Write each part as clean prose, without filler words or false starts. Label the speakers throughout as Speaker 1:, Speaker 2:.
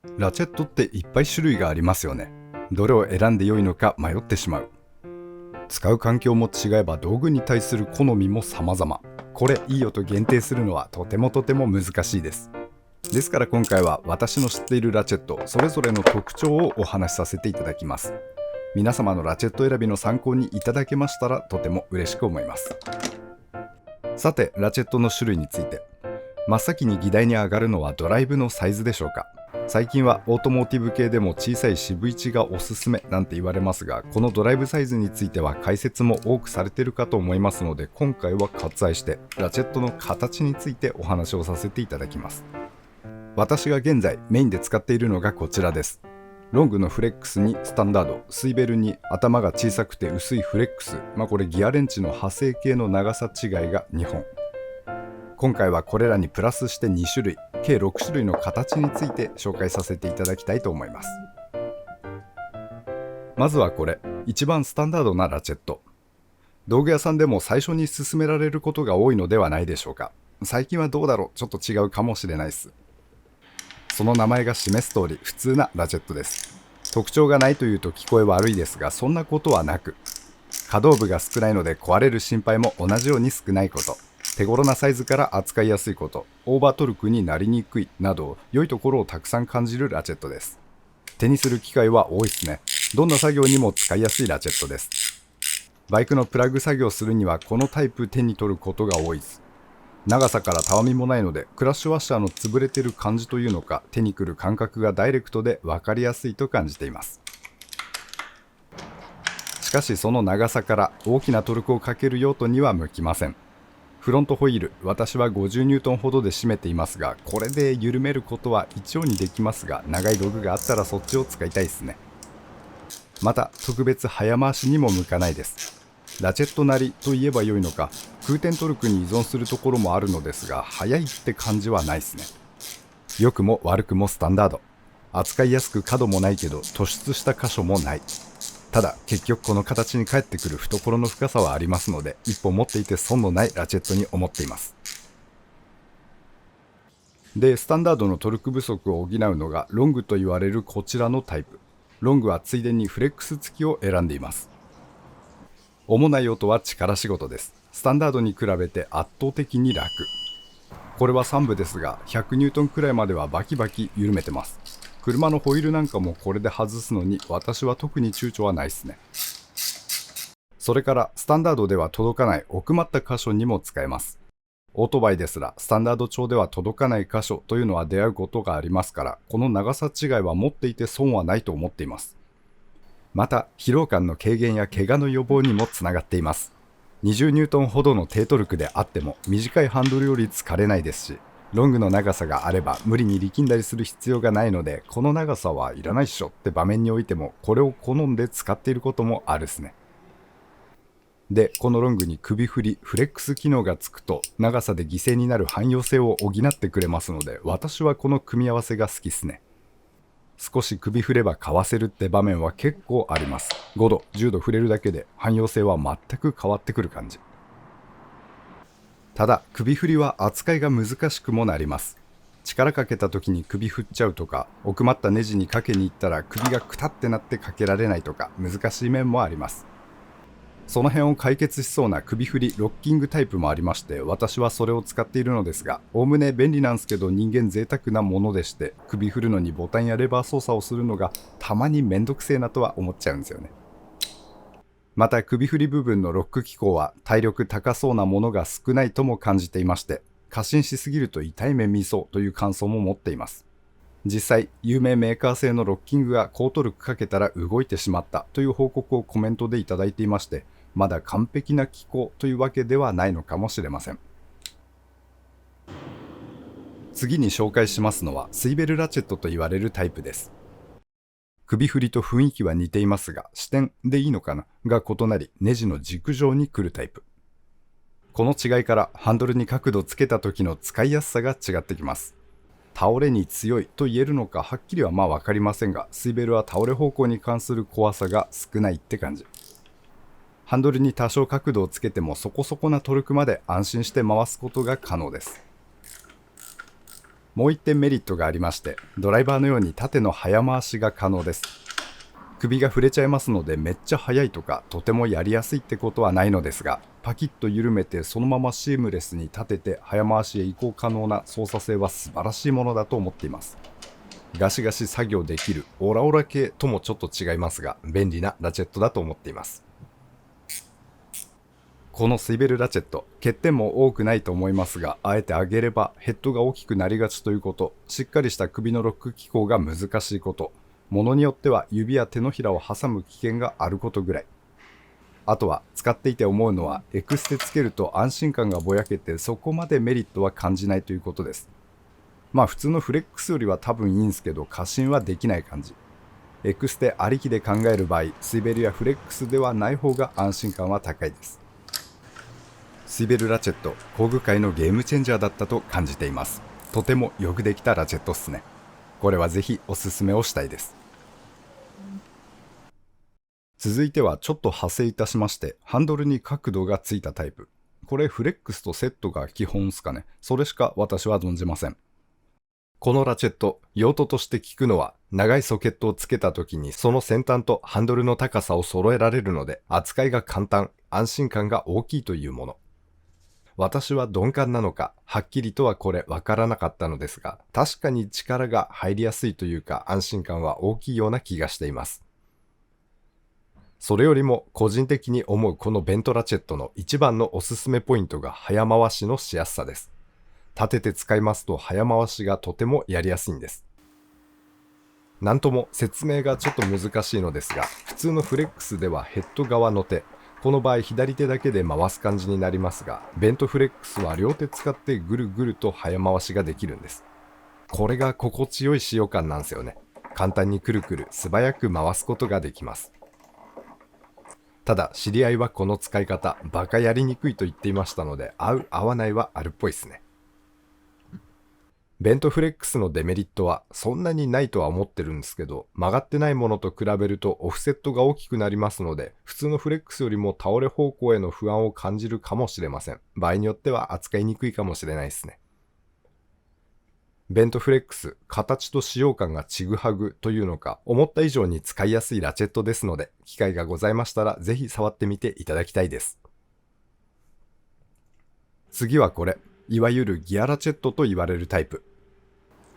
Speaker 1: ラチェットっていっぱい種類がありますよね。どれを選んで良いのか迷ってしまう。使う環境も違えば道具に対する好みも様々。これいいよと限定するのはとても難しいです。ですから今回は私の知っているラチェットそれぞれの特徴をお話しさせていただきます。皆様のラチェット選びの参考にいただけましたらとても嬉しく思います。さて、ラチェットの種類について。真っ先に議題に上がるのはドライブのサイズでしょうか。最近はオートモーティブ系でも小さい支部位置がおすすめなんて言われますが、このドライブサイズについては解説も多くされているかと思いますので、今回は割愛してラチェットの形についてお話をさせていただきます。私が現在メインで使っているのがこちらです。ロングのフレックスにスタンダード、スイベルに頭が小さくて薄いフレックス、これギアレンチの派生系の長さ違いが2本。今回はこれらにプラスして2種類、計6種類の形について紹介させていただきたいと思います。まずはこれ、一番スタンダードなラチェット。道具屋さんでも最初に勧められることが多いのではないでしょうか。最近はどうだろう、ちょっと違うかもしれないです。その名前が示す通り普通なラチェットです。特徴がないというと聞こえ悪いですが、そんなことはなく、可動部が少ないので壊れる心配も同じように少ないこと、手頃なサイズから扱いやすいこと、オーバートルクになりにくいなど良いところをたくさん感じるラチェットです。手にする機会は多いですね。どんな作業にも使いやすいラチェットです。バイクのプラグ作業するにはこのタイプ手に取ることが多いです。長さからたわみもないので、クラッシュワッシャーの潰れてる感じというのか、手にくる感覚がダイレクトで分かりやすいと感じています。しかしその長さから大きなトルクをかける用途には向きません。フロントホイール、私は50ニュートンほどで締めていますが、これで緩めることは一応にできますが、長い道具があったらそっちを使いたいですね。また、特別早回しにも向かないです。ラチェットなりと言えば良いのか、空転トルクに依存するところもあるのですが、速いって感じはないですね。良くも悪くもスタンダード。扱いやすく角もないけど突出した箇所もない。ただ結局この形に返ってくる懐の深さはありますので、一本持っていて損のないラチェットに思っています。で、スタンダードのトルク不足を補うのがロングと言われるこちらのタイプ。ロングはついでにフレックス付きを選んでいます。主な用途は力仕事です。スタンダードに比べて圧倒的に楽。これは3部ですが、100ニュートンくらいまではバキバキ緩めてます。車のホイールなんかもこれで外すのに私は特に躊躇はないですね。それからスタンダードでは届かない奥まった箇所にも使えます。オートバイですらスタンダード調では届かない箇所というのは出会うことがありますから、この長さ違いは持っていて損はないと思っています。また疲労感の軽減や怪我の予防にもつながっています。20ニュートンほどの低トルクであっても短いハンドルより疲れないですし、ロングの長さがあれば無理に力んだりする必要がないので、この長さはいらないっしょって場面においてもこれを好んで使っていることもあるですね。で、このロングに首振り、フレックス機能がつくと長さで犠牲になる汎用性を補ってくれますので、私はこの組み合わせが好きですね。少し首振ればかわせるって場面は結構あります。5度、10度振れるだけで汎用性は全く変わってくる感じ。ただ首振りは扱いが難しくもなります。力かけた時に首振っちゃうとか、奥まったネジにかけに行ったら首がくたってなってかけられないとか、難しい面もあります。その辺を解決しそうな首振りロッキングタイプもありまして、私はそれを使っているのですが、おおむね便利なんですけど人間贅沢なものでして、首振るのにボタンやレバー操作をするのがたまにめんどくせえなとは思っちゃうんですよね。また首振り部分のロック機構は体力高そうなものが少ないとも感じていまして、過信しすぎると痛い目見そうという感想も持っています。実際、有名メーカー製のロッキングが高トルクかけたら動いてしまったという報告をコメントでいただいていまして、まだ完璧な機構というわけではないのかもしれません。次に紹介しますのはスイベルラチェットと言われるタイプです。首振りと雰囲気は似ていますが、視点でいいのかなが異なり、ネジの軸上に来るタイプ。この違いからハンドルに角度つけた時の使いやすさが違ってきます。倒れに強いと言えるのかはっきりは分かりませんが、スイベルは倒れ方向に関する怖さが少ないって感じ。ハンドルに多少角度をつけてもそこそこなトルクまで安心して回すことが可能です。もう一点メリットがありまして、ドライバーのように縦の早回しが可能です。首が触れちゃいますのでめっちゃ速いとかとてもやりやすいってことはないのですが、パキッと緩めてそのままシームレスに立てて早回しへ移行可能な操作性は素晴らしいものだと思っています。ガシガシ作業できるオラオラ系ともちょっと違いますが、便利なラチェットだと思っています。このスイベルラチェット、欠点も多くないと思いますが、あえて上げればヘッドが大きくなりがちということ、しっかりした首のロック機構が難しいこと、ものによっては指や手のひらを挟む危険があることぐらい。あとは使っていて思うのは、エクステつけると安心感がぼやけてそこまでメリットは感じないということです。まあ普通のフレックスよりは多分いいんですけど、過信はできない感じ。エクステありきで考える場合、スイベルやフレックスではない方が安心感は高いです。スイベルラチェット、工具界のゲームチェンジャーだったと感じています。とてもよくできたラチェットっすね。これはぜひおすすめをしたいです。続いてはちょっと派生いたしまして、ハンドルに角度がついたタイプ。これフレックスとセットが基本っすかね。それしか私は存じません。このラチェット、用途として効くのは、長いソケットをつけた時にその先端とハンドルの高さを揃えられるので、扱いが簡単、安心感が大きいというもの。私は鈍感なのか、はっきりとはこれわからなかったのですが、確かに力が入りやすいというか安心感は大きいような気がしています。それよりも個人的に思うこのベントラチェットの一番のおすすめポイントが早回しのしやすさです。立てて使いますと早回しがとてもやりやすいんです。なんとも説明がちょっと難しいのですが、普通のフレックスではヘッド側の手、この場合左手だけで回す感じになりますが、ベントフレックスは両手使ってぐるぐると早回しができるんです。これが心地よい使用感なんですよね。簡単にくるくる素早く回すことができます。ただ知り合いはこの使い方バカやりにくいと言っていましたので、合う合わないはあるっぽいですね。ベントフレックスのデメリットはそんなにないとは思ってるんですけど、曲がってないものと比べるとオフセットが大きくなりますので、普通のフレックスよりも倒れ方向への不安を感じるかもしれません。場合によっては扱いにくいかもしれないですね。ベントフレックス、形と使用感がちぐはぐというのか、思った以上に使いやすいラチェットですので、機会がございましたらぜひ触ってみていただきたいです。次はこれ、いわゆるギアラチェットと言われるタイプ。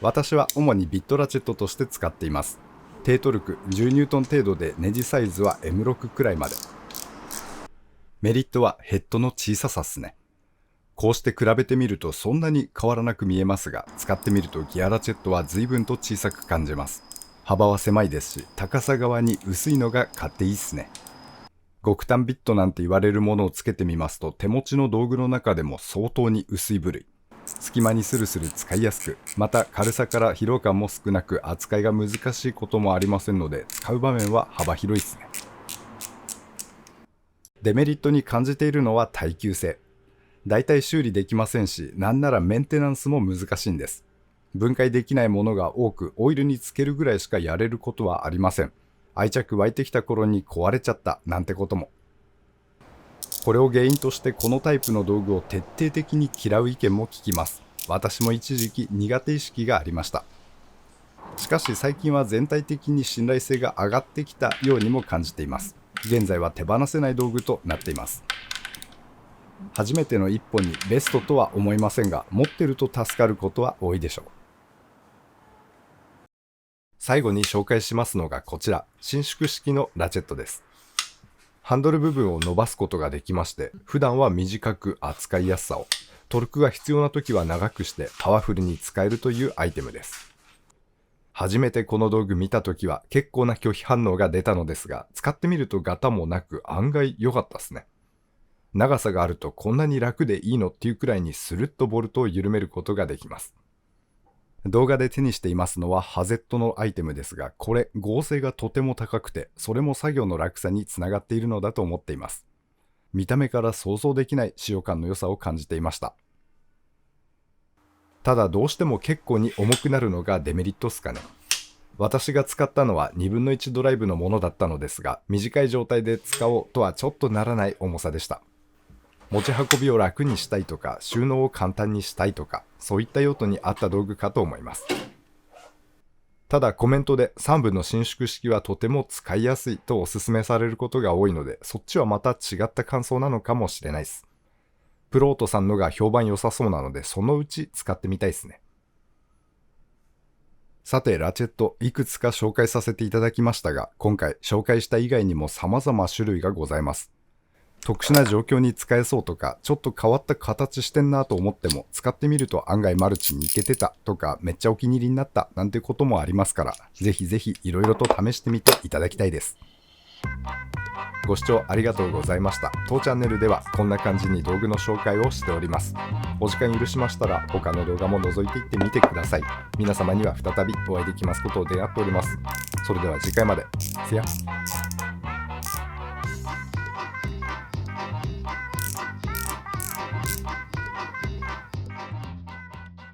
Speaker 1: 私は主にビットラチェットとして使っています。低トルク10ニュートン程度でネジサイズは M6 くらいまで。メリットはヘッドの小ささっすね。こうして比べてみるとそんなに変わらなく見えますが、使ってみるとギアラチェットは随分と小さく感じます。幅は狭いですし、高さ側に薄いのが買っていいっすね。極端ビットなんて言われるものをつけてみますと、手持ちの道具の中でも相当に薄い部類。隙間にスルスル使いやすく、また軽さから疲労感も少なく、扱いが難しいこともありませんので、使う場面は幅広いですね。デメリットに感じているのは耐久性。だいたい修理できませんし、なんならメンテナンスも難しいんです。分解できないものが多く、オイルにつけるぐらいしかやれることはありません。愛着湧いてきた頃に壊れちゃったなんてことも。これを原因としてこのタイプの道具を徹底的に嫌う意見も聞きます。私も一時期苦手意識がありました。しかし最近は全体的に信頼性が上がってきたようにも感じています。現在は手放せない道具となっています。初めての一歩にベストとは思いませんが、持ってると助かることは多いでしょう。最後に紹介しますのがこちら、伸縮式のラチェットです。ハンドル部分を伸ばすことができまして、普段は短く扱いやすさを、トルクが必要な時は長くしてパワフルに使えるというアイテムです。初めてこの道具見た時は結構な拒否反応が出たのですが、使ってみるとガタもなく案外良かったですね。長さがあるとこんなに楽でいいのっていうくらいにスルッとボルトを緩めることができます。動画で手にしていますのはハゼットのアイテムですが、これ合成がとても高くて、それも作業の楽さにつながっているのだと思っています。見た目から想像できない使用感の良さを感じていました。ただどうしても結構に重くなるのがデメリットっすかね。私が使ったのは1分の1ドライブのものだったのですが、短い状態で使おうとはちょっとならない重さでした。持ち運びを楽にしたいとか収納を簡単にしたいとか、そういった用途に合った道具かと思います。ただコメントで3部の伸縮式はとても使いやすいとお勧めされることが多いので、そっちはまた違った感想なのかもしれないです。プロートさんのが評判良さそうなので、そのうち使ってみたいですね。さて、ラチェットいくつか紹介させていただきましたが、今回紹介した以外にも様々種類がございます。特殊な状況に使えそうとか、ちょっと変わった形してんなと思っても、使ってみると案外マルチにいけてたとか、めっちゃお気に入りになったなんてこともありますから、ぜひぜひいろいろと試してみていただきたいです。ご視聴ありがとうございました。当チャンネルではこんな感じに道具の紹介をしております。お時間許しましたら他の動画も覗いていってみてください。皆様には再びお会いできますことを願っております。それでは次回まで。See ya!